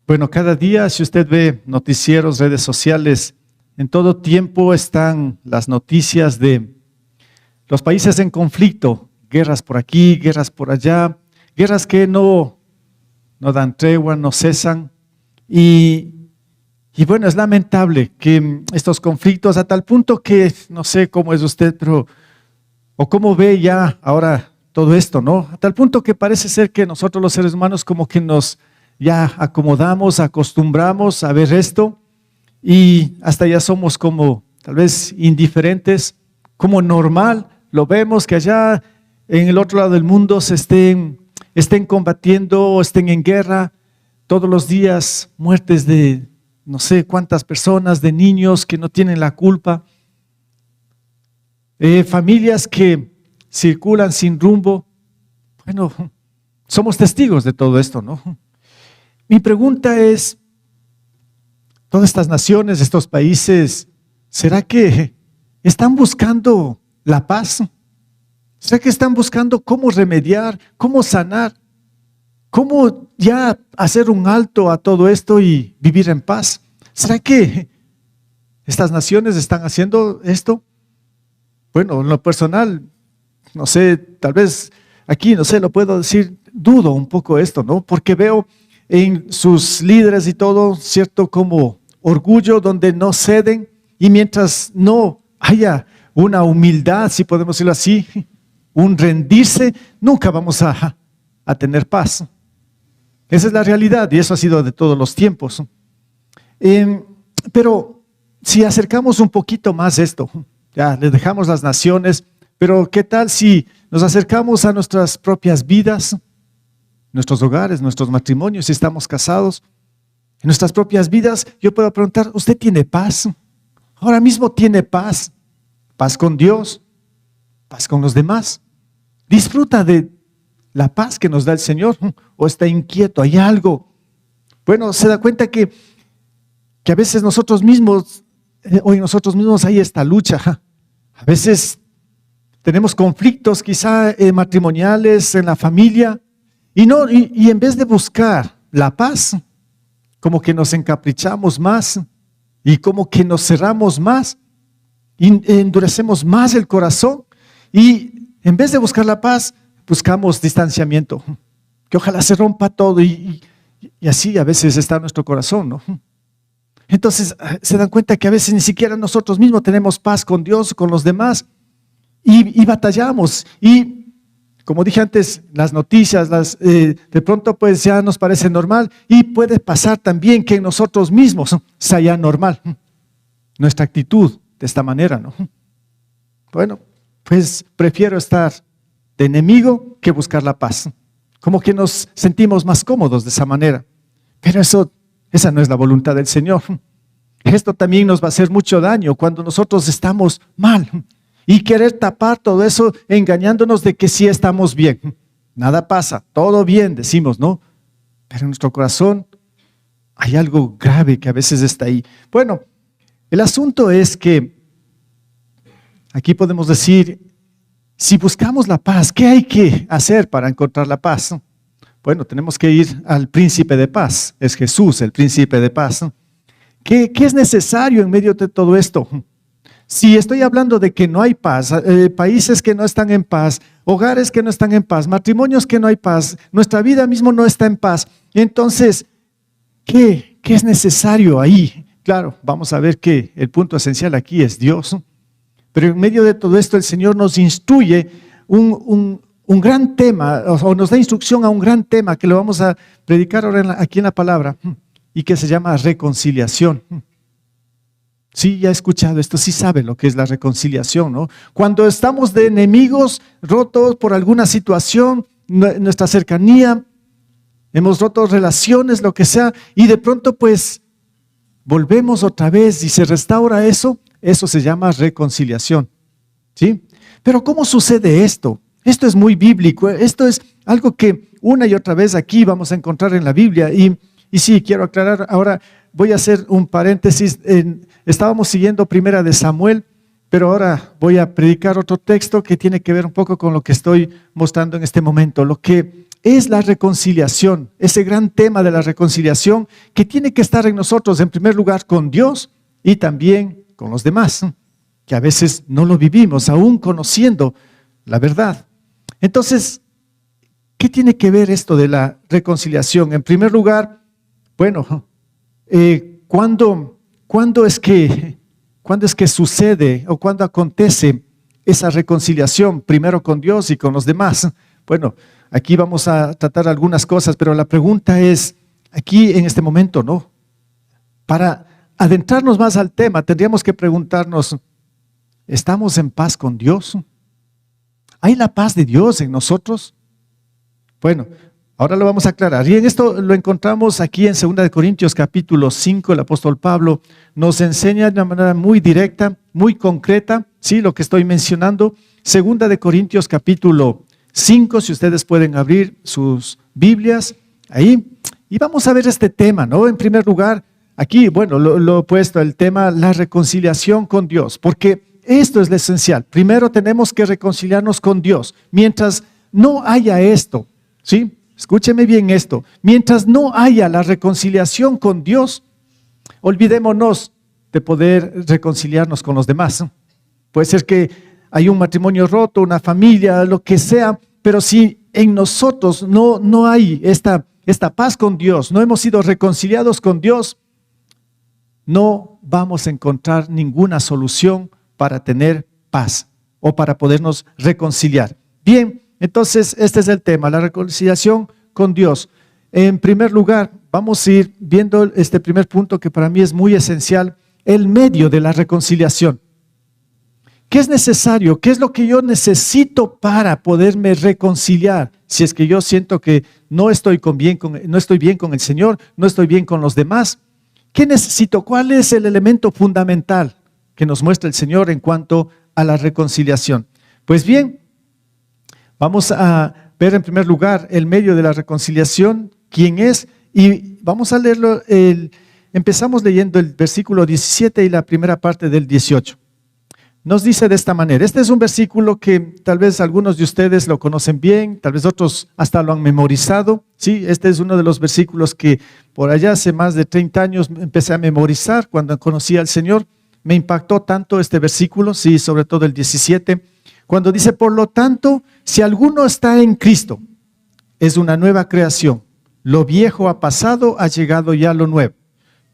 Bueno, cada día, si usted ve noticieros, redes sociales, en todo tiempo están las noticias de los países en conflicto, guerras por aquí, guerras por allá, guerras que no dan tregua, no cesan. Y bueno, es lamentable que estos conflictos, a tal punto que, no sé cómo es usted, pero, o cómo ve ya ahora todo esto, ¿no? A tal punto que parece ser que nosotros los seres humanos como que nos ya acomodamos, acostumbramos a ver esto y hasta ya somos como tal vez indiferentes, como normal, lo vemos que allá en el otro lado del mundo se estén combatiendo, estén en guerra, todos los días muertes de no sé cuántas personas, de niños que no tienen la culpa, familias que circulan sin rumbo. Bueno, somos testigos de todo esto, ¿no? Mi pregunta es, todas estas naciones, estos países, ¿será que están buscando la paz? ¿Será que están buscando cómo remediar, cómo sanar, cómo ya hacer un alto a todo esto y vivir en paz? ¿Será que estas naciones están haciendo esto? Bueno, en lo personal, no sé, tal vez aquí, no sé, lo puedo decir, dudo un poco esto, ¿no? Porque veo en sus líderes y todo, cierto, como orgullo donde no ceden, y mientras no haya una humildad, si podemos decirlo así, un rendirse, nunca vamos a tener paz. Esa es la realidad y eso ha sido de todos los tiempos. Pero si acercamos un poquito más esto, ya les dejamos las naciones, pero ¿qué tal si nos acercamos a nuestras propias vidas, nuestros hogares, nuestros matrimonios, si estamos casados? En nuestras propias vidas, yo puedo preguntar, ¿usted tiene paz? Ahora mismo tiene paz, paz con Dios, paz con los demás. Disfruta de la paz que nos da el Señor, o está inquieto, hay algo. Bueno, se da cuenta que a veces nosotros mismos, hoy nosotros mismos hay esta lucha. A veces tenemos conflictos quizá matrimoniales en la familia, y en vez de buscar la paz, como que nos encaprichamos más y como que nos cerramos más y endurecemos más el corazón, y en vez de buscar la paz, buscamos distanciamiento, que ojalá se rompa todo y así a veces está nuestro corazón, ¿no? Entonces se dan cuenta que a veces ni siquiera nosotros mismos tenemos paz con Dios, con los demás, y batallamos. Y como dije antes, las noticias, de pronto pues ya nos parece normal, y puede pasar también que en nosotros mismos sea ya normal nuestra actitud de esta manera, ¿no? Bueno, pues prefiero estar de enemigo que buscar la paz. Como que nos sentimos más cómodos de esa manera. Pero esa no es la voluntad del Señor. Esto también nos va a hacer mucho daño cuando nosotros estamos mal. Y querer tapar todo eso engañándonos de que sí estamos bien. Nada pasa, todo bien, decimos, ¿no? Pero en nuestro corazón hay algo grave que a veces está ahí. Bueno, el asunto es que aquí podemos decir, si buscamos la paz, ¿qué hay que hacer para encontrar la paz? Bueno, tenemos que ir al príncipe de paz, es Jesús, el príncipe de paz. ¿Qué es necesario en medio de todo esto? Si estoy hablando de que no hay paz, países que no están en paz, hogares que no están en paz, matrimonios que no hay paz, nuestra vida mismo no está en paz, entonces, ¿qué es necesario ahí? Claro, vamos a ver que el punto esencial aquí es Dios, pero en medio de todo esto el Señor nos instruye un gran tema, o nos da instrucción a un gran tema que lo vamos a predicar ahora aquí en la palabra, y que se llama reconciliación. Sí, ya he escuchado esto, sí sabe lo que es la reconciliación, ¿no? Cuando estamos de enemigos, rotos por alguna situación, nuestra cercanía, hemos roto relaciones, lo que sea, y de pronto pues volvemos otra vez y se restaura eso se llama reconciliación, ¿sí? Pero ¿cómo sucede esto? Esto es muy bíblico, esto es algo que una y otra vez aquí vamos a encontrar en la Biblia, y sí, quiero aclarar ahora. Voy a hacer un paréntesis. Estábamos siguiendo Primera de Samuel, pero ahora voy a predicar otro texto que tiene que ver un poco con lo que estoy mostrando en este momento. Lo que es la reconciliación, ese gran tema de la reconciliación que tiene que estar en nosotros, en primer lugar con Dios y también con los demás, que a veces no lo vivimos, aún conociendo la verdad. Entonces, ¿qué tiene que ver esto de la reconciliación? En primer lugar, bueno, ¿cuándo es que sucede o cuándo acontece esa reconciliación? Primero con Dios y con los demás. Bueno, aquí vamos a tratar algunas cosas, pero la pregunta es, aquí en este momento, ¿no? Para adentrarnos más al tema, tendríamos que preguntarnos, ¿estamos en paz con Dios? ¿Hay la paz de Dios en nosotros? Bueno, ahora lo vamos a aclarar. Y en esto lo encontramos aquí en 2 Corintios capítulo 5, el apóstol Pablo nos enseña de una manera muy directa, muy concreta, ¿sí? Lo que estoy mencionando. 2 Corintios capítulo 5, si ustedes pueden abrir sus Biblias ahí. Y vamos a ver este tema, ¿no? En primer lugar, aquí, bueno, lo he puesto el tema, la reconciliación con Dios, porque esto es lo esencial. Primero tenemos que reconciliarnos con Dios. Mientras no haya esto, ¿sí? Escúcheme bien esto. Mientras no haya la reconciliación con Dios, olvidémonos de poder reconciliarnos con los demás. Puede ser que hay un matrimonio roto, una familia, lo que sea, pero si en nosotros no hay esta paz con Dios, no hemos sido reconciliados con Dios, no vamos a encontrar ninguna solución para tener paz o para podernos reconciliar. Bien, entonces este es el tema, la reconciliación con Dios. En primer lugar, vamos a ir viendo este primer punto que para mí es muy esencial, el medio de la reconciliación. ¿Qué es necesario? ¿Qué es lo que yo necesito para poderme reconciliar? Si es que yo siento que no estoy bien con el Señor, no estoy bien con los demás. ¿Qué necesito? ¿Cuál es el elemento fundamental que nos muestra el Señor en cuanto a la reconciliación? Pues bien, vamos a ver en primer lugar el medio de la reconciliación, quién es, y vamos a leerlo. Empezamos leyendo el versículo 17 y la primera parte del 18. Nos dice de esta manera, este es un versículo que tal vez algunos de ustedes lo conocen bien, tal vez otros hasta lo han memorizado, ¿sí? Este es uno de los versículos que por allá hace más de 30 años empecé a memorizar cuando conocí al Señor. Me impactó tanto este versículo, sí, sobre todo el 17, cuando dice, por lo tanto, si alguno está en Cristo, es una nueva creación. Lo viejo ha pasado, ha llegado ya lo nuevo.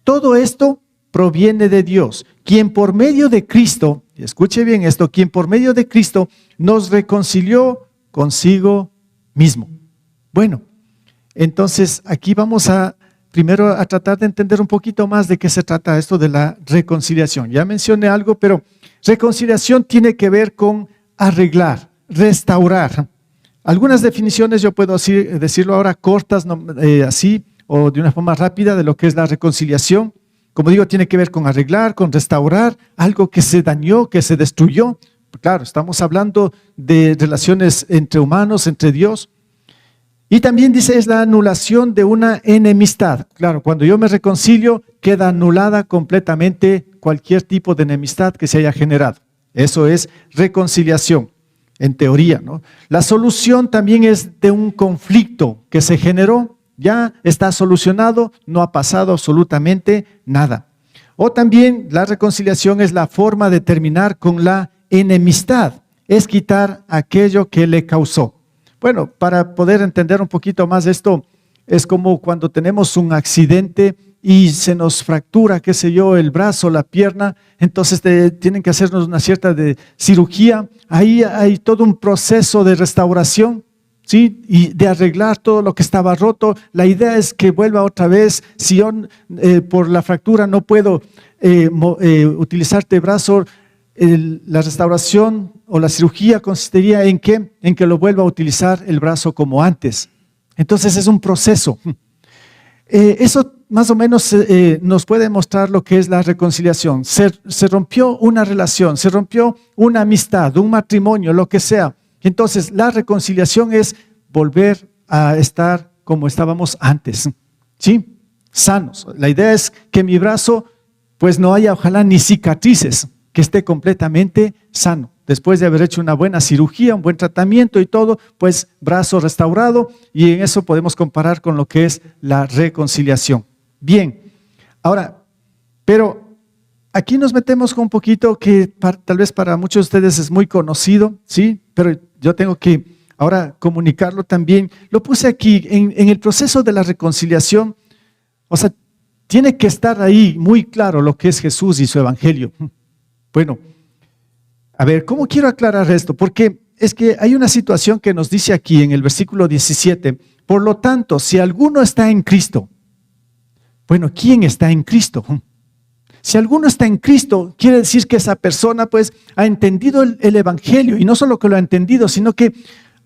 Todo esto proviene de Dios, quien por medio de Cristo, y escuche bien esto, quien por medio de Cristo nos reconcilió consigo mismo. Bueno, entonces aquí vamos primero a tratar de entender un poquito más de qué se trata esto de la reconciliación. Ya mencioné algo, pero reconciliación tiene que ver con arreglar, restaurar. Algunas definiciones yo puedo decirlo ahora cortas, así, o de una forma rápida de lo que es la reconciliación. Como digo, tiene que ver con arreglar, con restaurar, algo que se dañó, que se destruyó. Claro, estamos hablando de relaciones entre humanos, entre Dios. Y también dice, es la anulación de una enemistad. Claro, cuando yo me reconcilio, queda anulada completamente cualquier tipo de enemistad que se haya generado. Eso es reconciliación, en teoría, ¿no? La solución también es de un conflicto que se generó. Ya está solucionado, no ha pasado absolutamente nada. O también la reconciliación es la forma de terminar con la enemistad, es quitar aquello que le causó. Bueno, para poder entender un poquito más esto, es como cuando tenemos un accidente y se nos fractura, qué sé yo, el brazo, la pierna, entonces tienen que hacernos una cierta cirugía. Ahí hay todo un proceso de restauración, ¿sí? Y de arreglar todo lo que estaba roto. La idea es que vuelva otra vez. Si yo por la fractura no puedo utilizar este brazo, la restauración o la cirugía consistiría en que lo vuelva a utilizar el brazo como antes. Entonces es un proceso. Eso más o menos nos puede mostrar lo que es la reconciliación. Se rompió una relación, se rompió una amistad, un matrimonio, lo que sea. Entonces, la reconciliación es volver a estar como estábamos antes, ¿sí? Sanos. La idea es que mi brazo, pues no haya, ojalá, ni cicatrices, que esté completamente sano. después de haber hecho una buena cirugía, un buen tratamiento y todo, pues brazo restaurado, y en eso podemos comparar con lo que es la reconciliación. Bien, ahora, pero aquí nos metemos con un poquito que tal vez para muchos de ustedes es muy conocido, ¿sí? Pero yo tengo que ahora comunicarlo también. Lo puse aquí, en el proceso de la reconciliación, o sea, tiene que estar ahí muy claro lo que es Jesús y su evangelio. Bueno, a ver, ¿cómo quiero aclarar esto? Porque es que hay una situación que nos dice aquí en el versículo 17, por lo tanto, si alguno está en Cristo, bueno, ¿quién está en Cristo? Si alguno está en Cristo, quiere decir que esa persona pues ha entendido el evangelio, y no solo que lo ha entendido, sino que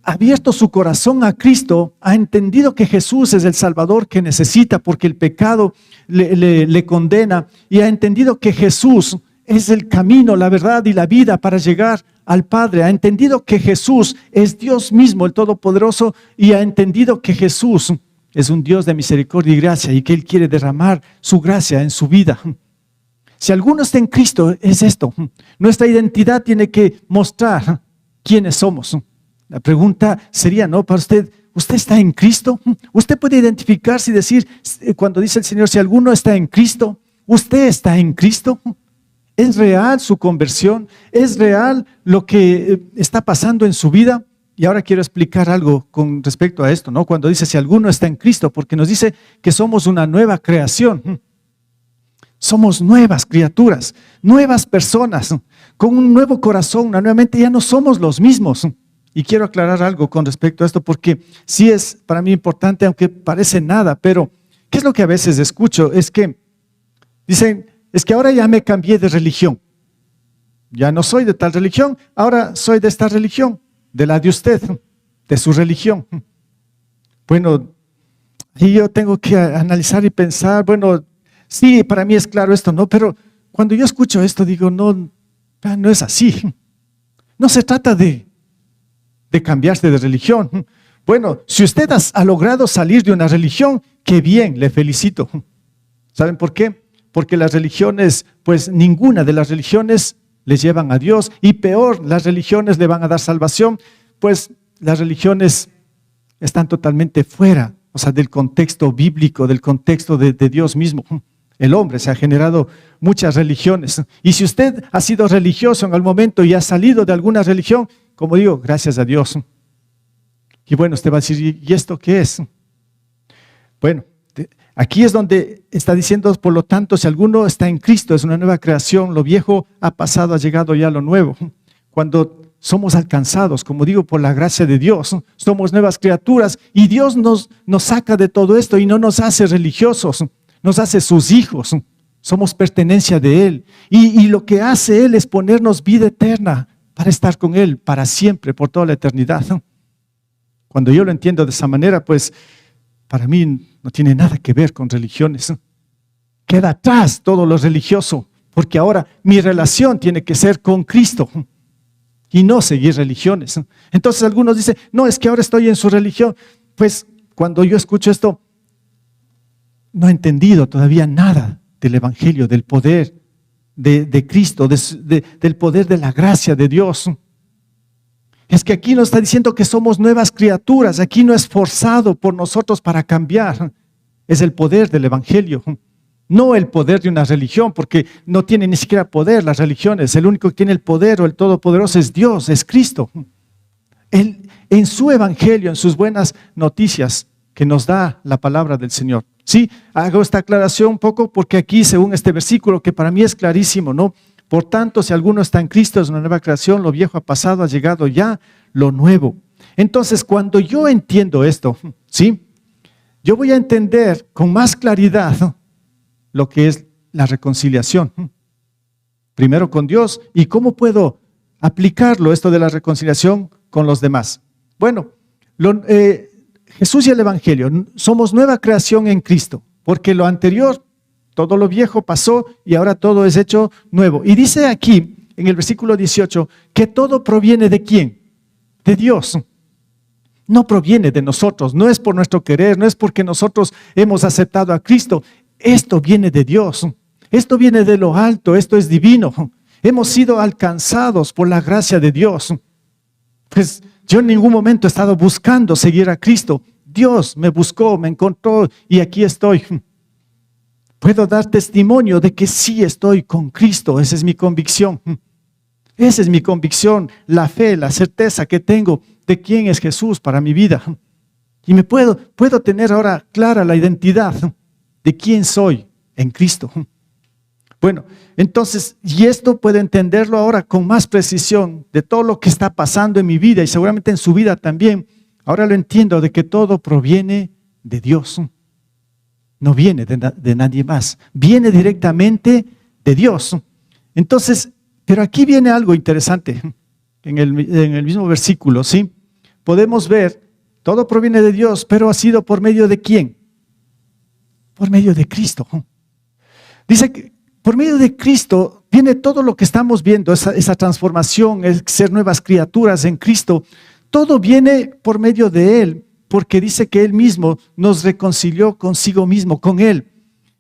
ha abierto su corazón a Cristo, ha entendido que Jesús es el Salvador que necesita porque el pecado le condena, y ha entendido que Jesús es el camino, la verdad y la vida para llegar al Padre. Ha entendido que Jesús es Dios mismo, el Todopoderoso, y ha entendido que Jesús es un Dios de misericordia y gracia y que Él quiere derramar su gracia en su vida. Si alguno está en Cristo, es esto. Nuestra identidad tiene que mostrar quiénes somos. La pregunta sería, ¿no? Para usted, ¿usted está en Cristo? Usted puede identificarse y decir, cuando dice el Señor, si alguno está en Cristo, ¿usted está en Cristo? ¿Es real su conversión? ¿Es real lo que está pasando en su vida? Y ahora quiero explicar algo con respecto a esto, ¿no? Cuando dice, si alguno está en Cristo, porque nos dice que somos una nueva creación. Somos nuevas criaturas, nuevas personas, con un nuevo corazón, una nueva mente. Ya no somos los mismos. Y quiero aclarar algo con respecto a esto, porque sí es para mí importante, aunque parece nada, pero ¿qué es lo que a veces escucho? Es que dicen, es que ahora ya me cambié de religión. Ya no soy de tal religión, ahora soy de esta religión, de la de usted, de su religión. Bueno, y yo tengo que analizar y pensar, bueno, sí, para mí es claro esto, ¿no? Pero cuando yo escucho esto, digo, no, no es así. No se trata de cambiarse de religión. Bueno, si usted ha logrado salir de una religión, qué bien, le felicito. ¿Saben por qué? Porque las religiones, pues ninguna de las religiones les llevan a Dios, y peor, las religiones le van a dar salvación, pues las religiones están totalmente fuera, o sea, del contexto bíblico, del contexto de Dios mismo. El hombre se ha generado muchas religiones, y si usted ha sido religioso en algún momento y ha salido de alguna religión, como digo, gracias a Dios. Y bueno, usted va a decir, ¿y esto qué es? Bueno, aquí es donde está diciendo, por lo tanto, si alguno está en Cristo, es una nueva creación, lo viejo ha pasado, ha llegado ya lo nuevo. Cuando somos alcanzados, como digo, por la gracia de Dios, somos nuevas criaturas, y Dios nos saca de todo esto y no nos hace religiosos, nos hace sus hijos, somos pertenencia de Él, y lo que hace Él es ponernos vida eterna para estar con Él para siempre, por toda la eternidad. Cuando yo lo entiendo de esa manera, pues para mí no tiene nada que ver con religiones. Queda atrás todo lo religioso, porque ahora mi relación tiene que ser con Cristo y no seguir religiones. Entonces algunos dicen, no, es que ahora estoy en su religión. Pues cuando yo escucho esto, no he entendido todavía nada del evangelio, del poder de Cristo, del poder de la gracia de Dios. Es que aquí nos está diciendo que somos nuevas criaturas. Aquí no es forzado por nosotros para cambiar. Es el poder del evangelio, no el poder de una religión, porque no tiene ni siquiera poder las religiones. El único que tiene el poder o el todopoderoso es Dios, es Cristo. Él, en su evangelio, en sus buenas noticias que nos da la palabra del Señor. Sí, hago esta aclaración un poco porque aquí, según este versículo, que para mí es clarísimo, ¿no? Por tanto, si alguno está en Cristo, es una nueva creación, lo viejo ha pasado, ha llegado ya lo nuevo. Entonces, cuando yo entiendo esto, ¿sí? Yo voy a entender con más claridad lo que es la reconciliación. Primero con Dios, y cómo puedo aplicarlo, esto de la reconciliación con los demás. Bueno, Jesús y el evangelio, somos nueva creación en Cristo, porque lo anterior, todo lo viejo pasó y ahora todo es hecho nuevo. Y dice aquí, en el versículo 18, que todo proviene ¿de quién? De Dios. No proviene de nosotros, no es por nuestro querer, no es porque nosotros hemos aceptado a Cristo. Esto viene de Dios, esto viene de lo alto, esto es divino. hemos sido alcanzados por la gracia de Dios. Pues yo en ningún momento he estado buscando seguir a Cristo. Dios me buscó, me encontró y aquí estoy. Puedo dar testimonio de que sí estoy con Cristo. Esa es mi convicción. Esa es mi convicción, la fe, la certeza que tengo de quién es Jesús para mi vida. Y puedo tener ahora clara la identidad de quién soy en Cristo. Bueno, entonces, y esto puedo entenderlo ahora con más precisión de todo lo que está pasando en mi vida y seguramente en su vida también. Ahora lo entiendo de que todo proviene de Dios. No viene de nadie más. Viene directamente de Dios. Entonces, pero aquí viene algo interesante. En el mismo versículo, ¿sí? Podemos ver, todo proviene de Dios, pero ha sido por medio de ¿quién? Por medio de Cristo. Dice que por medio de Cristo viene todo lo que estamos viendo, esa transformación, el ser nuevas criaturas en Cristo. Todo viene por medio de Él, porque dice que Él mismo nos reconcilió consigo mismo, con Él.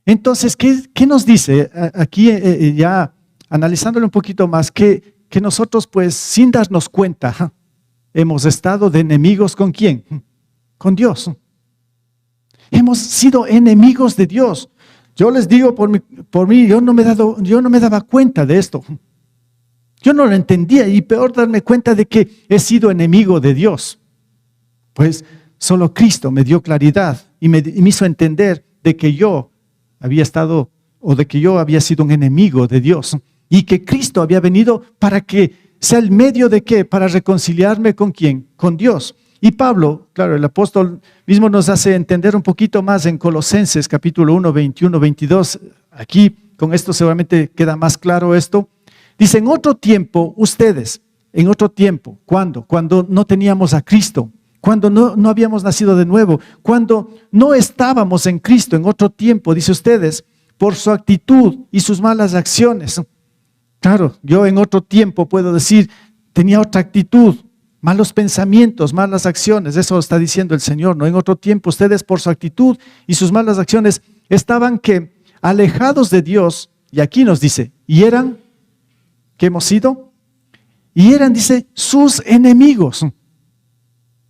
Entonces, ¿qué nos dice aquí ya analizándolo un poquito más? Que nosotros pues sin darnos cuenta hemos estado de enemigos ¿con quién? Con Dios. Hemos sido enemigos de Dios. Yo les digo por mí, yo no me daba cuenta de esto. Yo no lo entendía y peor darme cuenta de que he sido enemigo de Dios. Pues solo Cristo me dio claridad y me hizo entender de que yo había estado o de que yo había sido un enemigo de Dios y que Cristo había venido para que sea el medio de qué, para reconciliarme ¿con quién? Con Dios. Y Pablo, claro, el apóstol mismo nos hace entender un poquito más en Colosenses capítulo 1, 21, 22. Aquí con esto seguramente queda más claro esto. Dice, en otro tiempo, ustedes, en otro tiempo, ¿cuándo? Cuando no teníamos a Cristo, cuando no habíamos nacido de nuevo, cuando no estábamos en Cristo, en otro tiempo, dice ustedes, por su actitud y sus malas acciones. Claro, yo en otro tiempo puedo decir, tenía otra actitud, malos pensamientos, malas acciones, eso está diciendo el Señor, ¿no? En otro tiempo ustedes por su actitud y sus malas acciones estaban que alejados de Dios, y aquí nos dice, y eran, ¿qué hemos sido? Y eran, dice, sus enemigos.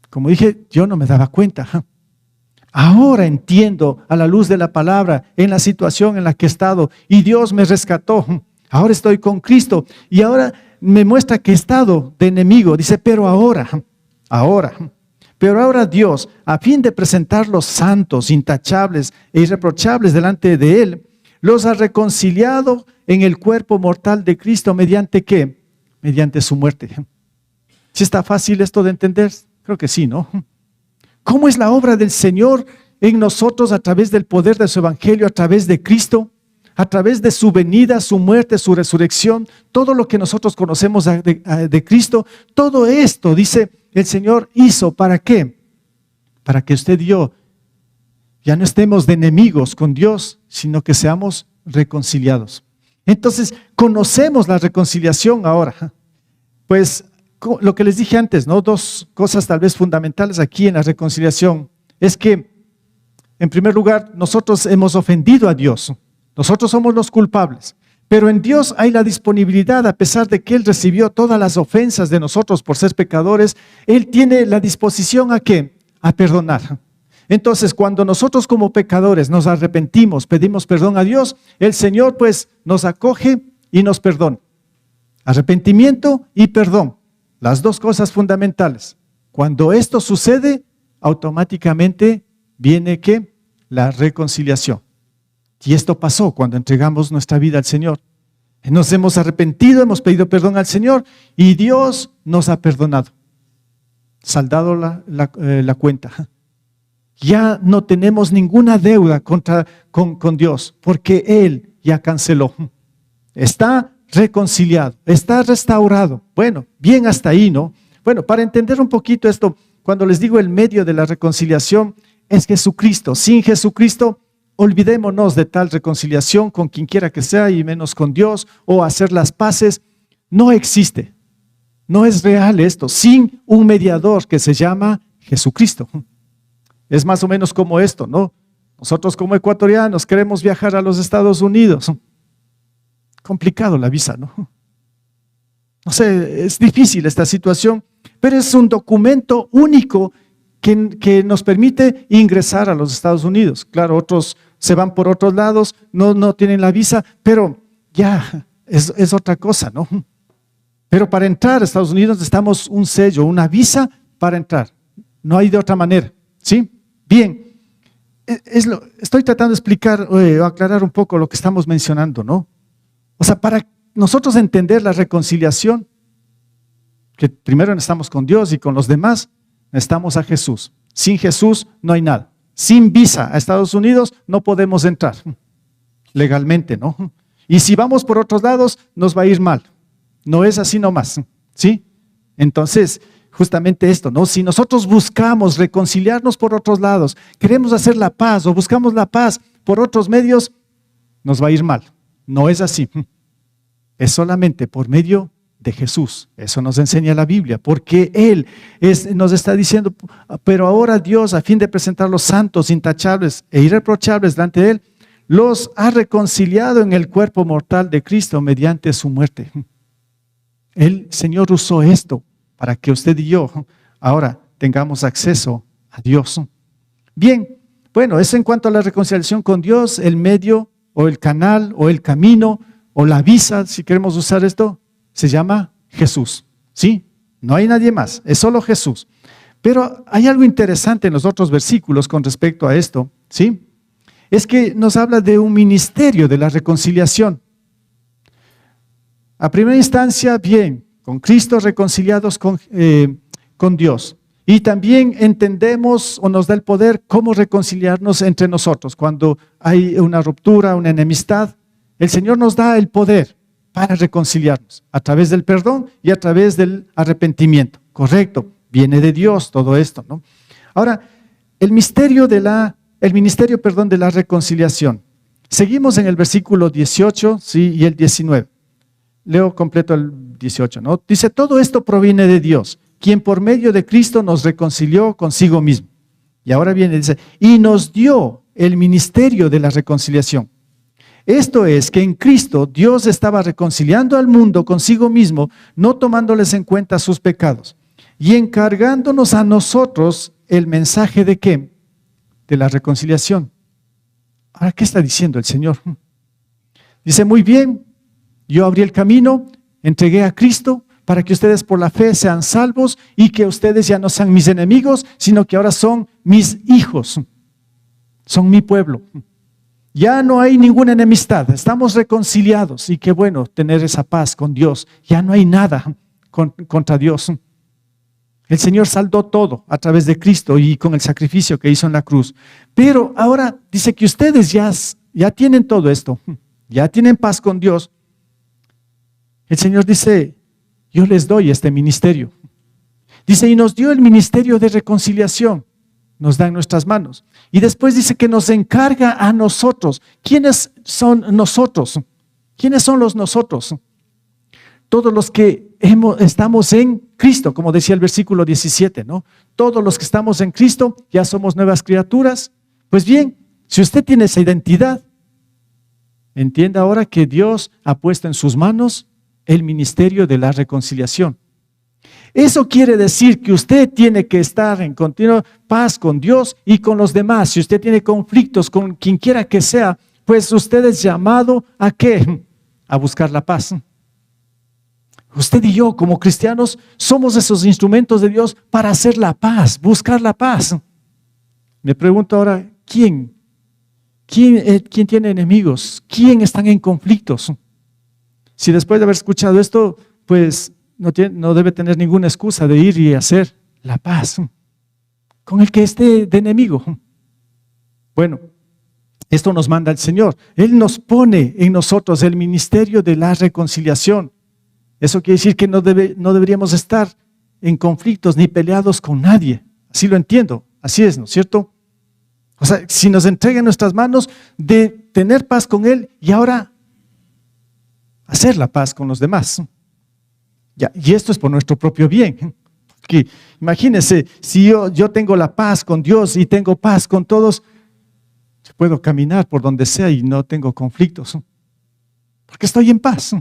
Como dije, yo no me daba cuenta. Ahora entiendo a la luz de la palabra, en la situación en la que he estado, y Dios me rescató. Ahora estoy con Cristo, y ahora me muestra que he estado de enemigo. Dice, pero ahora Dios, a fin de presentarlos santos, intachables e irreprochables delante de Él, los ha reconciliado en el cuerpo mortal de Cristo, ¿mediante qué? Mediante su muerte. ¿Sí está fácil esto de entender? Creo que sí, ¿no? ¿Cómo es la obra del Señor en nosotros a través del poder de su evangelio, a través de Cristo? A través de su venida, su muerte, su resurrección, todo lo que nosotros conocemos de Cristo, todo esto, dice el Señor, hizo, ¿para qué? Para que usted y yo ya no estemos de enemigos con Dios, sino que seamos reconciliados. Entonces, conocemos la reconciliación ahora. Pues, lo que les dije antes, ¿no? Dos cosas tal vez fundamentales aquí en la reconciliación, es que, en primer lugar, nosotros hemos ofendido a Dios. Nosotros somos los culpables, pero en Dios hay la disponibilidad, a pesar de que Él recibió todas las ofensas de nosotros por ser pecadores, Él tiene la disposición ¿a qué? A perdonar. Entonces, cuando nosotros como pecadores nos arrepentimos, pedimos perdón a Dios, el Señor pues nos acoge y nos perdona. Arrepentimiento y perdón, las dos cosas fundamentales. Cuando esto sucede, automáticamente viene ¿qué? La reconciliación. Y esto pasó cuando entregamos nuestra vida al Señor. Nos hemos arrepentido, hemos pedido perdón al Señor y Dios nos ha perdonado, saldado la cuenta. Ya no tenemos ninguna deuda con Dios porque Él ya canceló. Está reconciliado, está restaurado. Bueno, bien hasta ahí, ¿no? Bueno, para entender un poquito esto, cuando les digo el medio de la reconciliación es Jesucristo. Sin Jesucristo, olvidémonos de tal reconciliación con quien quiera que sea y menos con Dios o hacer las paces. No existe. No es real esto sin un mediador que se llama Jesucristo. Es más o menos como esto, ¿no? Nosotros como ecuatorianos queremos viajar a los Estados Unidos. Complicado la visa, ¿no? No sé, es difícil esta situación, pero es un documento único que nos permite ingresar a los Estados Unidos. Claro, otros se van por otros lados, no tienen la visa, pero ya es otra cosa, ¿no? Pero para entrar a Estados Unidos necesitamos un sello, una visa para entrar. No hay de otra manera, ¿sí? Bien, estoy tratando de explicar o aclarar un poco lo que estamos mencionando, ¿no? O sea, para nosotros entender la reconciliación, que primero estamos con Dios y con los demás, necesitamos a Jesús. Sin Jesús no hay nada. Sin visa a Estados Unidos no podemos entrar legalmente, ¿no? Y si vamos por otros lados, nos va a ir mal. No es así nomás, ¿sí? Entonces, justamente esto, ¿no? Si nosotros buscamos reconciliarnos por otros lados, queremos hacer la paz o buscamos la paz por otros medios, nos va a ir mal. No es así. Es solamente por medio de Jesús. Eso nos enseña la Biblia, porque Él nos está diciendo, pero ahora Dios, a fin de presentar los santos, intachables e irreprochables delante de Él, los ha reconciliado en el cuerpo mortal de Cristo mediante su muerte. El Señor usó esto para que usted y yo ahora tengamos acceso a Dios. Bien, bueno, eso en cuanto a la reconciliación con Dios, el medio o el canal o el camino o la visa, si queremos usar esto, se llama Jesús. ¿Sí? No hay nadie más, es solo Jesús. Pero hay algo interesante en los otros versículos con respecto a esto, ¿sí? Es que nos habla de un ministerio de la reconciliación. A primera instancia, bien, con Cristo reconciliados con Dios. Y también entendemos o nos da el poder cómo reconciliarnos entre nosotros. Cuando hay una ruptura, una enemistad, el Señor nos da el poder para reconciliarnos a través del perdón y a través del arrepentimiento. Correcto, viene de Dios todo esto, ¿no? Ahora, el ministerio de la reconciliación. Seguimos en el versículo 18, ¿sí? Y el 19. Leo completo el 18, ¿no? Dice, todo esto proviene de Dios, quien por medio de Cristo nos reconcilió consigo mismo. Y ahora viene, dice, y nos dio el ministerio de la reconciliación. Esto es que en Cristo Dios estaba reconciliando al mundo consigo mismo, no tomándoles en cuenta sus pecados, y encargándonos a nosotros el mensaje de ¿qué? De la reconciliación. Ahora, ¿qué está diciendo el Señor? Dice, muy bien, yo abrí el camino, entregué a Cristo para que ustedes por la fe sean salvos y que ustedes ya no sean mis enemigos, sino que ahora son mis hijos, son mi pueblo. Ya no hay ninguna enemistad, estamos reconciliados y qué bueno tener esa paz con Dios. Ya no hay nada contra Dios. El Señor saldó todo a través de Cristo y con el sacrificio que hizo en la cruz. Pero ahora dice que ustedes ya tienen todo esto, ya tienen paz con Dios. El Señor dice, yo les doy este ministerio. Dice, y nos dio el ministerio de reconciliación. Nos da en nuestras manos. Y después dice que nos encarga a nosotros. ¿Quiénes son nosotros? ¿Quiénes son los nosotros? Todos los que estamos en Cristo, como decía el versículo 17, ¿no? Todos los que estamos en Cristo ya somos nuevas criaturas. Pues bien, si usted tiene esa identidad, entienda ahora que Dios ha puesto en sus manos el ministerio de la reconciliación. Eso quiere decir que usted tiene que estar en continua paz con Dios y con los demás. Si usted tiene conflictos con quien quiera que sea, pues usted es llamado ¿a qué? A buscar la paz. Usted y yo como cristianos somos esos instrumentos de Dios para hacer la paz, buscar la paz. Me pregunto ahora, ¿quién tiene enemigos? ¿Quién están en conflictos? Si después de haber escuchado esto, pues no debe tener ninguna excusa de ir y hacer la paz con el que esté de enemigo. Bueno, esto nos manda el Señor. Él nos pone en nosotros el ministerio de la reconciliación. Eso quiere decir que no deberíamos estar en conflictos ni peleados con nadie. Así lo entiendo, así es, ¿no es cierto? O sea, si nos entrega en nuestras manos de tener paz con Él y ahora hacer la paz con los demás. Ya, y esto es por nuestro propio bien. Que imagínense, si yo tengo la paz con Dios y tengo paz con todos, yo puedo caminar por donde sea y no tengo conflictos. Porque estoy en paz.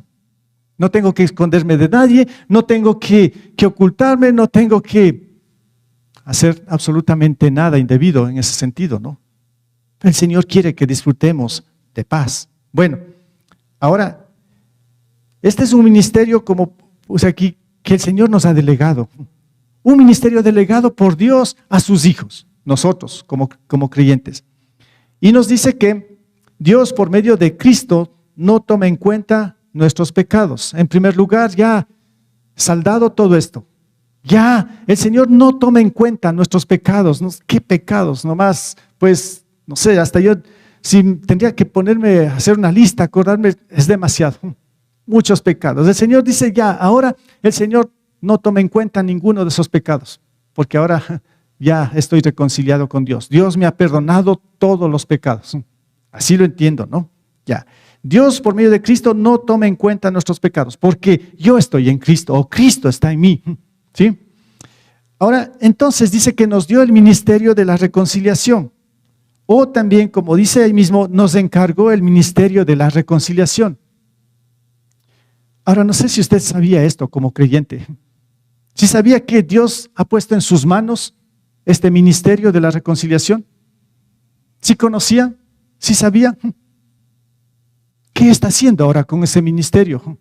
No tengo que esconderme de nadie, no tengo que ocultarme, no tengo que hacer absolutamente nada indebido en ese sentido, ¿no? El Señor quiere que disfrutemos de paz. Bueno, ahora, este es un ministerio como puse aquí, que el Señor nos ha delegado. Un ministerio delegado por Dios a sus hijos, nosotros como creyentes. Y nos dice que Dios por medio de Cristo no toma en cuenta nuestros pecados. En primer lugar, ya saldado todo esto. Ya el Señor no toma en cuenta nuestros pecados. ¿Qué pecados? Nomás, pues, no sé, hasta yo, si tendría que ponerme a hacer una lista, acordarme, es demasiado. Muchos pecados. El Señor dice ya, ahora el Señor no toma en cuenta ninguno de esos pecados, porque ahora ya estoy reconciliado con Dios. Dios me ha perdonado todos los pecados. Así lo entiendo, ¿no? Ya. Dios por medio de Cristo no toma en cuenta nuestros pecados, porque yo estoy en Cristo, o Cristo está en mí. ¿Sí? Ahora, entonces dice que nos dio el ministerio de la reconciliación, o también, como dice ahí mismo, nos encargó el ministerio de la reconciliación. Ahora, no sé si usted sabía esto como creyente. Si sabía que Dios ha puesto en sus manos este ministerio de la reconciliación. ¿Sí conocía? ¿Sí sabía? ¿Qué está haciendo ahora con ese ministerio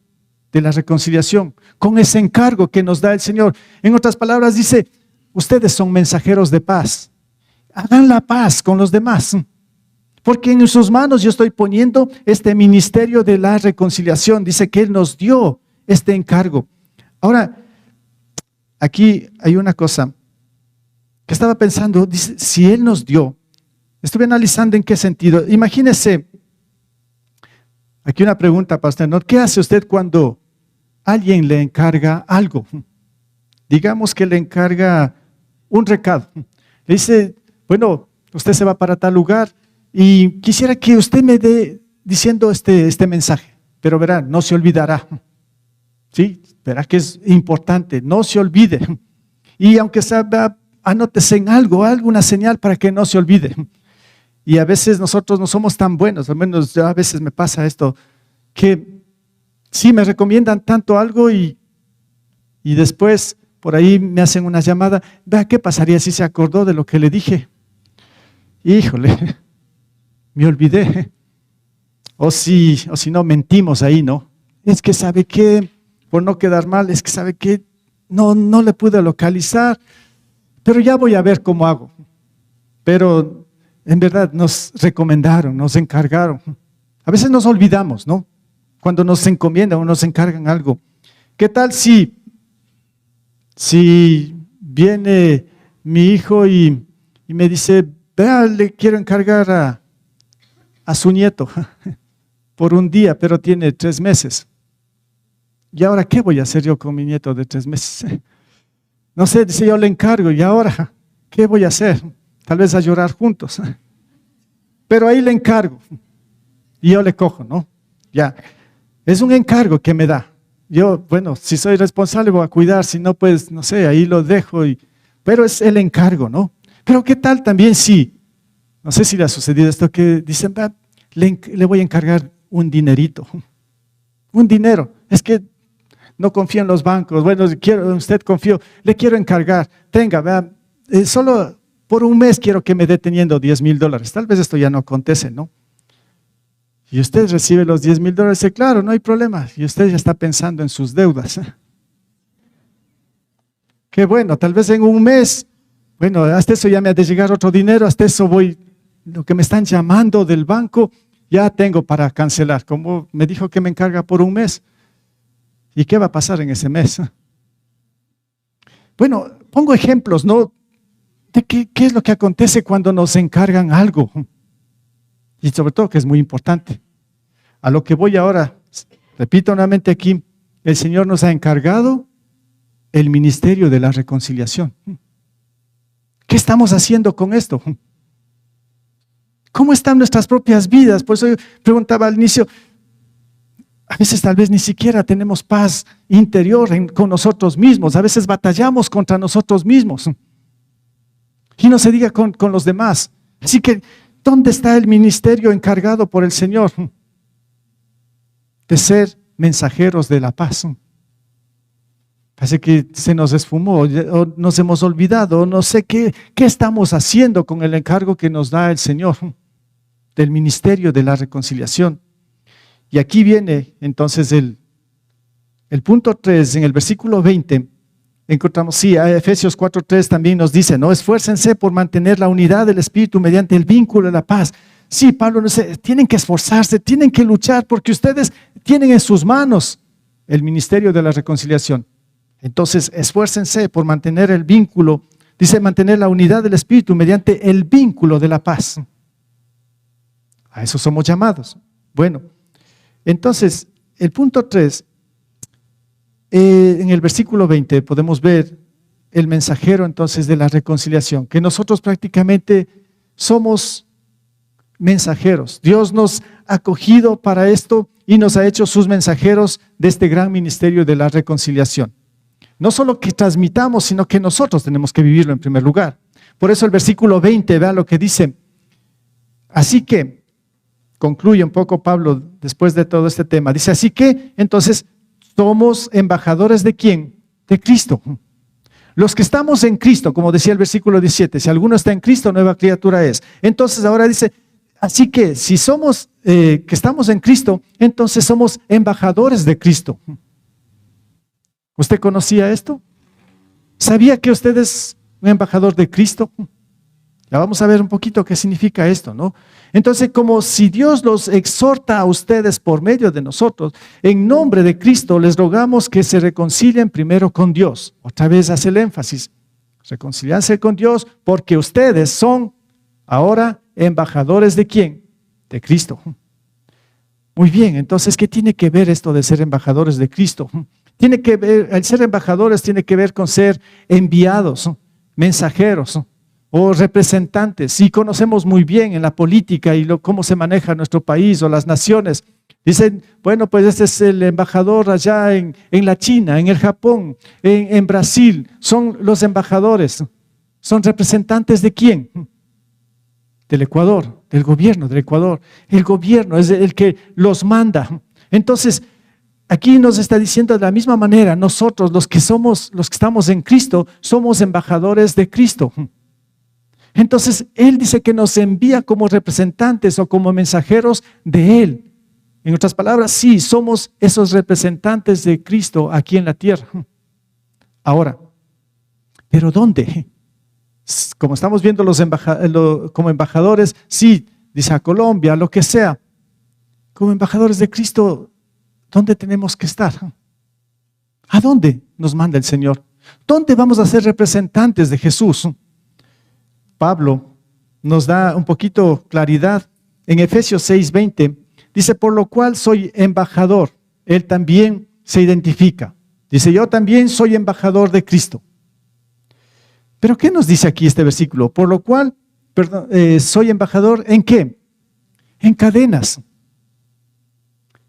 de la reconciliación? Con ese encargo que nos da el Señor. En otras palabras dice, ustedes son mensajeros de paz. Hagan la paz con los demás. Porque en sus manos yo estoy poniendo este ministerio de la reconciliación. Dice que Él nos dio este encargo. Ahora, aquí hay una cosa que estaba pensando. Dice, si Él nos dio, estuve analizando en qué sentido. Imagínese, aquí una pregunta para usted, ¿no? ¿Qué hace usted cuando alguien le encarga algo? Digamos que le encarga un recado. Le dice, bueno, usted se va para tal lugar y quisiera que usted me dé diciendo este mensaje, pero verá, no se olvidará. ¿Sí? Verá que es importante, no se olvide. Y aunque sea, anótese en algo, alguna señal para que no se olvide. Y a veces nosotros no somos tan buenos, al menos a veces me pasa esto, que sí me recomiendan tanto algo y después por ahí me hacen una llamada, vea, ¿qué pasaría si se acordó de lo que le dije? Híjole, me olvidé. O si no, mentimos ahí, ¿no? Es que sabe que, por no quedar mal, es que sabe que no le pude localizar, pero ya voy a ver cómo hago. Pero en verdad nos recomendaron, nos encargaron. A veces nos olvidamos, ¿no? Cuando nos encomiendan o nos encargan algo. ¿Qué tal si viene mi hijo y me dice, vea, le quiero encargar a su nieto por un día, pero tiene 3 meses. ¿Y ahora qué voy a hacer yo con mi nieto de 3 meses? No sé, dice, yo le encargo, ¿y ahora qué voy a hacer? Tal vez a llorar juntos. Pero ahí le encargo. Y yo le cojo, ¿no? Ya. Es un encargo que me da. Yo, bueno, si soy responsable voy a cuidar, si no, pues, no sé, ahí lo dejo. Pero es el encargo, ¿no? Pero ¿qué tal también si, no sé si le ha sucedido esto, que dicen, le voy a encargar un dinerito, un dinero. Es que no confío en los bancos. Bueno, usted confío, le quiero encargar. Tenga, vea, solo por un mes quiero que me dé teniendo $10,000. Tal vez esto ya no acontece, ¿no? Y usted recibe los $10,000, dice, claro, no hay problema. Y usted ya está pensando en sus deudas. Qué bueno, tal vez en un mes, bueno, hasta eso ya me ha de llegar otro dinero, hasta eso voy, lo que me están llamando del banco, ya tengo para cancelar. Como me dijo que me encarga por un mes. ¿Y qué va a pasar en ese mes? Bueno, pongo ejemplos, ¿no? De qué es lo que acontece cuando nos encargan algo. Y sobre todo que es muy importante. A lo que voy ahora, repito nuevamente aquí, el Señor nos ha encargado el ministerio de la reconciliación. ¿Qué estamos haciendo con esto? ¿Cómo están nuestras propias vidas? Por eso yo preguntaba al inicio, a veces tal vez ni siquiera tenemos paz interior con nosotros mismos, a veces batallamos contra nosotros mismos. Y no se diga con los demás. Así que, ¿dónde está el ministerio encargado por el Señor? De ser mensajeros de la paz. Parece que se nos esfumó, o nos hemos olvidado, no sé qué estamos haciendo con el encargo que nos da el Señor del ministerio de la reconciliación. Y aquí viene entonces el punto 3, en el versículo 20, encontramos, sí, a Efesios 4:3 también nos dice, ¿no? Esfuércense por mantener la unidad del Espíritu mediante el vínculo de la paz. Sí, Pablo nos dice, tienen que esforzarse, tienen que luchar, porque ustedes tienen en sus manos el ministerio de la reconciliación. Entonces, esfuércense por mantener el vínculo, dice, mantener la unidad del Espíritu mediante el vínculo de la paz. A eso somos llamados. Bueno, entonces, el punto 3, en el versículo 20 podemos ver el mensajero entonces de la reconciliación, que nosotros prácticamente somos mensajeros. Dios nos ha acogido para esto y nos ha hecho sus mensajeros de este gran ministerio de la reconciliación. No solo que transmitamos, sino que nosotros tenemos que vivirlo en primer lugar. Por eso el versículo 20, vea lo que dice. Así que, concluye un poco Pablo después de todo este tema. Dice, así que, entonces, somos embajadores ¿de quién? De Cristo. Los que estamos en Cristo, como decía el versículo 17, si alguno está en Cristo, nueva criatura es. Entonces ahora dice, así que si somos, que estamos en Cristo, entonces somos embajadores de Cristo. ¿Usted conocía esto? ¿Sabía que usted es un embajador de Cristo? Ya vamos a ver un poquito qué significa esto, ¿no? Entonces, como si Dios los exhorta a ustedes por medio de nosotros, en nombre de Cristo les rogamos que se reconcilien primero con Dios. Otra vez hace el énfasis, reconciliarse con Dios porque ustedes son ahora embajadores ¿de quién? De Cristo. Muy bien, entonces, ¿qué tiene que ver esto de ser embajadores de Cristo? Tiene que ver, el ser embajadores tiene que ver con ser enviados, mensajeros o representantes. Y conocemos muy bien en la política y cómo se maneja nuestro país o las naciones. Dicen, bueno, pues este es el embajador allá en la China, en el Japón, en Brasil. Son los embajadores. ¿Son representantes de quién? Del Ecuador, del gobierno del Ecuador. El gobierno es el que los manda. Entonces, aquí nos está diciendo de la misma manera, nosotros los que estamos en Cristo, somos embajadores de Cristo. Entonces, Él dice que nos envía como representantes o como mensajeros de Él. En otras palabras, sí, somos esos representantes de Cristo aquí en la tierra. Ahora, ¿pero dónde? Como estamos viendo como embajadores, sí, dice a Colombia, lo que sea. Como embajadores de Cristo, ¿dónde tenemos que estar? ¿A dónde nos manda el Señor? ¿Dónde vamos a ser representantes de Jesús? Pablo nos da un poquito claridad en Efesios 6:20. Dice, por lo cual soy embajador. Él también se identifica. Dice, yo también soy embajador de Cristo. Pero ¿qué nos dice aquí este versículo? Por lo cual, soy embajador ¿en qué? En cadenas.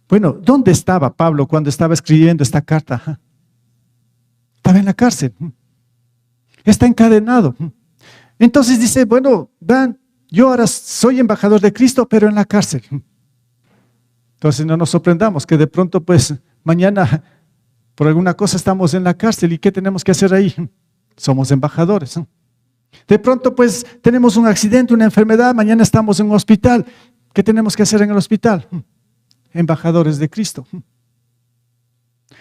Bueno, ¿dónde estaba Pablo cuando estaba escribiendo esta carta? Estaba en la cárcel. Está encadenado. Entonces dice, bueno, vean, yo ahora soy embajador de Cristo, pero en la cárcel. Entonces no nos sorprendamos que de pronto, pues, mañana por alguna cosa estamos en la cárcel. ¿Y qué tenemos que hacer ahí? Somos embajadores. De pronto, pues, tenemos un accidente, una enfermedad, mañana estamos en un hospital. ¿Qué tenemos que hacer en el hospital? Embajadores de Cristo.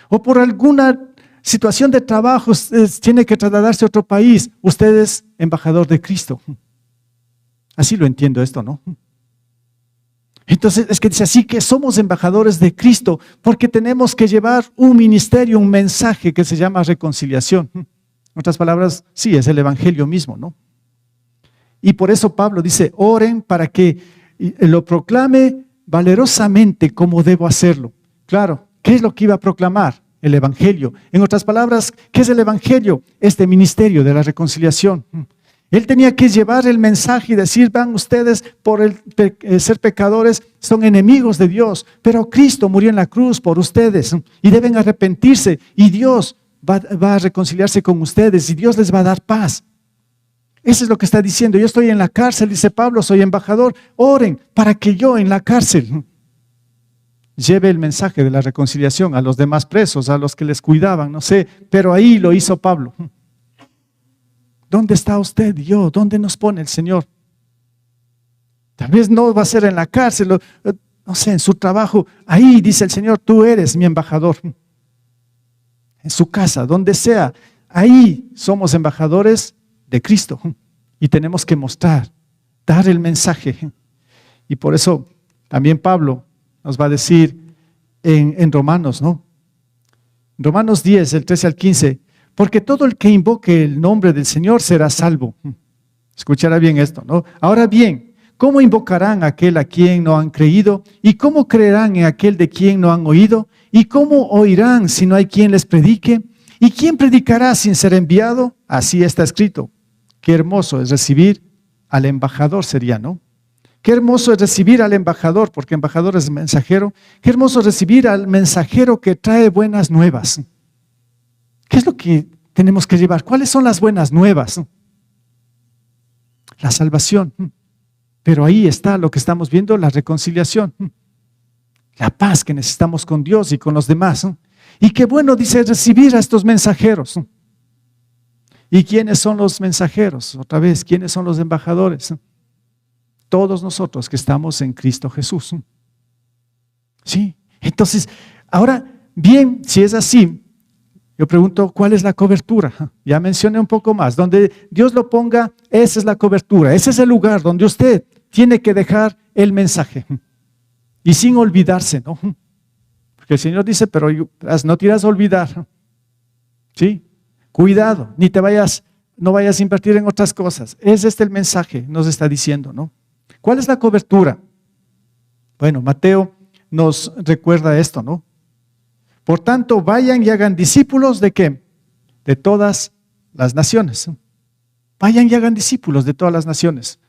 O por alguna situación de trabajo, tiene que trasladarse a otro país, usted es embajador de Cristo. Así lo entiendo esto, ¿no? Entonces es que dice así que somos embajadores de Cristo porque tenemos que llevar un ministerio, un mensaje que se llama reconciliación. En otras palabras, sí, es el evangelio mismo, ¿no? Y por eso Pablo dice, oren para que lo proclame valerosamente como debo hacerlo. Claro, ¿qué es lo que iba a proclamar? El evangelio. En otras palabras, ¿qué es el evangelio? Este ministerio de la reconciliación. Él tenía que llevar el mensaje y decir, van ustedes por ser pecadores, son enemigos de Dios, pero Cristo murió en la cruz por ustedes y deben arrepentirse y Dios va a reconciliarse con ustedes y Dios les va a dar paz. Eso es lo que está diciendo. Yo estoy en la cárcel, dice Pablo, soy embajador. Oren para que yo en la cárcel lleve el mensaje de la reconciliación a los demás presos, a los que les cuidaban, no sé, pero ahí lo hizo Pablo. ¿Dónde está usted y yo? ¿Dónde nos pone el Señor? Tal vez no va a ser en la cárcel, no sé, en su trabajo. Ahí dice el Señor, tú eres mi embajador. En su casa, donde sea, ahí somos embajadores de Cristo y tenemos que mostrar, dar el mensaje. Y por eso también Pablo nos va a decir en Romanos, ¿no? Romanos 10, el 13 al 15, porque todo el que invoque el nombre del Señor será salvo. Escuchará bien esto, ¿no? Ahora bien, ¿cómo invocarán a aquel a quien no han creído? ¿Y cómo creerán en aquel de quien no han oído? ¿Y cómo oirán si no hay quien les predique? ¿Y quién predicará sin ser enviado? Así está escrito. Qué hermoso es recibir al embajador, sería, ¿no? Qué hermoso es recibir al embajador, porque embajador es mensajero. Qué hermoso es recibir al mensajero que trae buenas nuevas. ¿Qué es lo que tenemos que llevar? ¿Cuáles son las buenas nuevas? La salvación. Pero ahí está lo que estamos viendo, la reconciliación. La paz que necesitamos con Dios y con los demás. Y qué bueno, dice, recibir a estos mensajeros. ¿Y quiénes son los mensajeros? Otra vez, ¿quiénes son los embajadores? Todos nosotros que estamos en Cristo Jesús. Sí, entonces, ahora, bien, si es así, yo pregunto, ¿cuál es la cobertura? Ya mencioné un poco más, donde Dios lo ponga, esa es la cobertura, ese es el lugar donde usted tiene que dejar el mensaje. Y sin olvidarse, ¿no? Porque el Señor dice, pero no te irás a olvidar. ¿Sí? Cuidado, no vayas a invertir en otras cosas. Es el mensaje, nos está diciendo, ¿no? ¿Cuál es la cobertura? Bueno, Mateo nos recuerda esto, ¿no? Por tanto, vayan y hagan discípulos ¿de qué? De todas las naciones. Vayan y hagan discípulos de todas las naciones.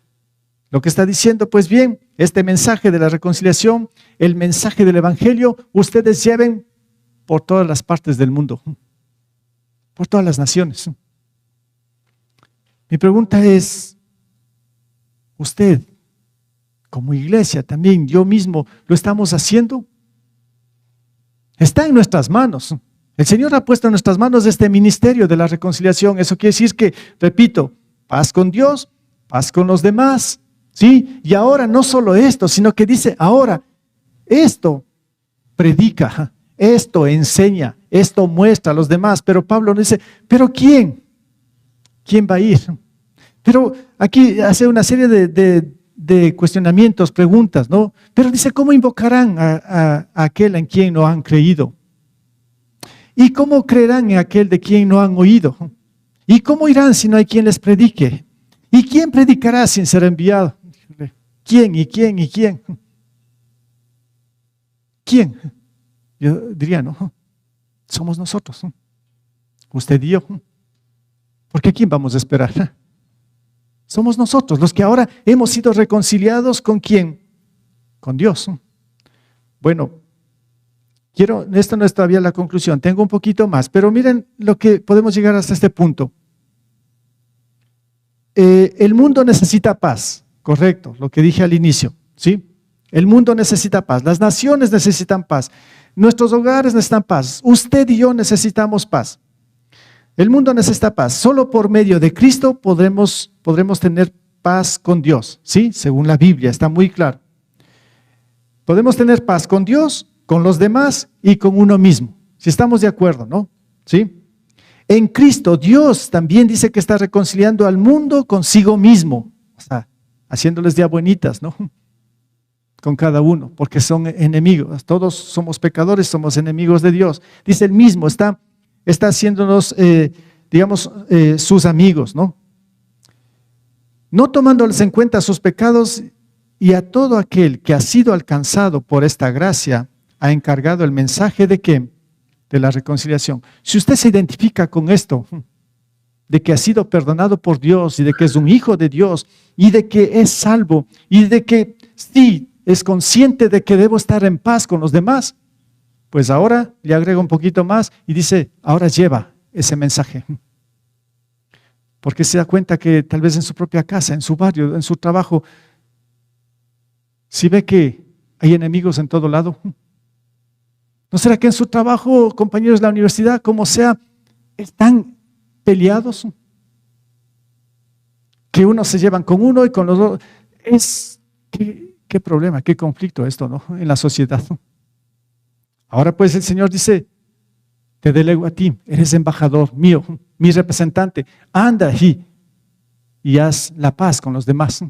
Lo que está diciendo, pues bien, este mensaje de la reconciliación, el mensaje del evangelio, ustedes lleven por todas las partes del mundo, por todas las naciones. Mi pregunta es, usted, como iglesia también, yo mismo, ¿lo estamos haciendo? Está en nuestras manos. El Señor ha puesto en nuestras manos este ministerio de la reconciliación. Eso quiere decir que, repito, paz con Dios, paz con los demás, ¿sí? Y ahora no solo esto, sino que dice, ahora, esto predica, esto enseña, esto muestra a los demás. Pero Pablo dice, ¿pero quién? ¿Quién va a ir? Pero aquí hace una serie de cuestionamientos, preguntas, ¿no? Pero dice, ¿cómo invocarán a aquel en quien no han creído? ¿Y cómo creerán en aquel de quien no han oído? ¿Y cómo irán si no hay quien les predique? ¿Y quién predicará sin ser enviado? ¿Quién y quién y quién? ¿Quién? Yo diría, no, somos nosotros, usted y yo. Porque ¿a quién vamos a esperar? Somos nosotros, los que ahora hemos sido reconciliados ¿con quién? Con Dios. Bueno, esto no es todavía la conclusión, tengo un poquito más, pero miren lo que podemos llegar hasta este punto. El mundo necesita paz, correcto, lo que dije al inicio, ¿sí? El mundo necesita paz, las naciones necesitan paz, nuestros hogares necesitan paz, usted y yo necesitamos paz. El mundo necesita paz. Solo por medio de Cristo podremos tener paz con Dios, ¿sí? Según la Biblia, está muy claro. Podemos tener paz con Dios, con los demás y con uno mismo. Si estamos de acuerdo, ¿no? ¿Sí? En Cristo, Dios también dice que está reconciliando al mundo consigo mismo. O sea, haciéndoles de abuelitas, ¿no? Con cada uno, porque son enemigos. Todos somos pecadores, somos enemigos de Dios. Dice el mismo, está haciéndonos, sus amigos, ¿no? No tomándoles en cuenta sus pecados, y a todo aquel que ha sido alcanzado por esta gracia, ha encargado el mensaje ¿de qué? De la reconciliación. Si usted se identifica con esto, de que ha sido perdonado por Dios, y de que es un hijo de Dios, y de que es salvo, y de que sí, es consciente de que debo estar en paz con los demás, pues ahora le agrega un poquito más y dice, ahora lleva ese mensaje. Porque se da cuenta que tal vez en su propia casa, en su barrio, en su trabajo, si ve que hay enemigos en todo lado, ¿No será que en su trabajo, compañeros de la universidad, como sea, están peleados? Que unos se llevan con uno y con los otros. ¿Qué problema, qué conflicto esto, ¿no? En la sociedad. Ahora pues el Señor dice, te delego a ti, eres embajador mío, mi representante, anda y haz la paz con los demás.